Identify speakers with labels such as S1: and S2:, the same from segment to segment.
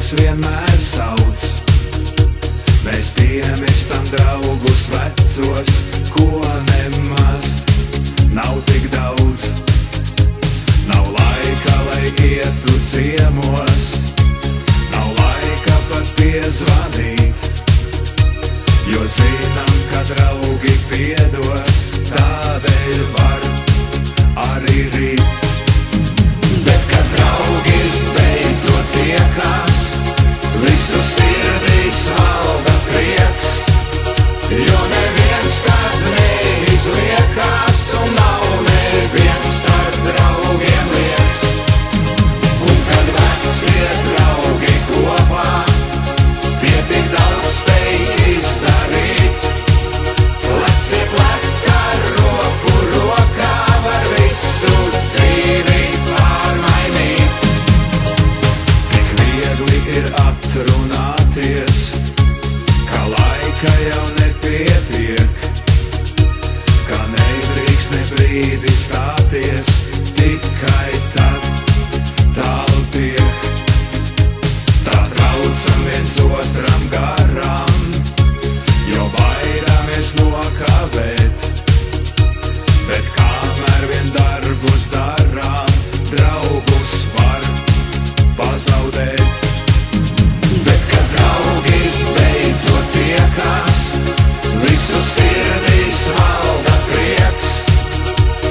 S1: mūs vienmēr sauc. Mēs piemirstam draugus vecos, ko nemaz nav tik daudz. Nav laika, lai ietu ciemos, nav laika pat piezvanīt, jo zinām, ka draugi piedos, tādēļ var arī rīt. Bet, kad draugi beidzot tiekās, visu sirdīs valda prieks, jo neviens tad neizliekās un nav neviens starp draugiem lieks. Un kad vecie draugi kopā, tie tik daudz spēj izdarīt, lec pie pleca roku rokā var visu dzīvi pārmainīt. Tik viegli ir atrunāties, ka laika jau nepietiek, ka nedrīkst ne brīdi stāties, tikai tad tālu tiek. Tā traucam viens otram garām, jo baidāmies nokavēt, bet kamēr vien darbus darām, draugus var pazaudēt. Bet, kad draugi beidzot tiekās, visu sirdīs valda prieks,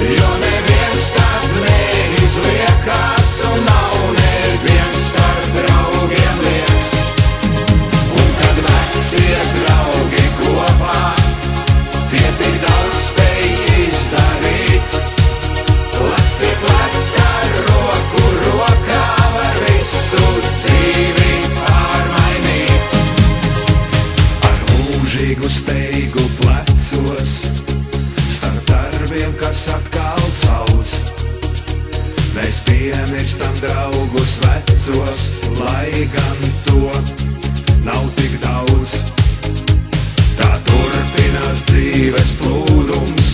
S1: jo neviens tad neizliekās un nav neviens starp draugiem lieks. Un kad vecie draugi kopā, tie tik daudz spēj izdarīt, lec pie pleca roku rokā var visu dzīvi pārmainīt. Ar mūžīgu steigu plecos, starp darbiem, kas atkal sauc, mēs piemirstam draugus vecos, lai gan to nav tik daudz. Tā turpinās dzīves plūdums,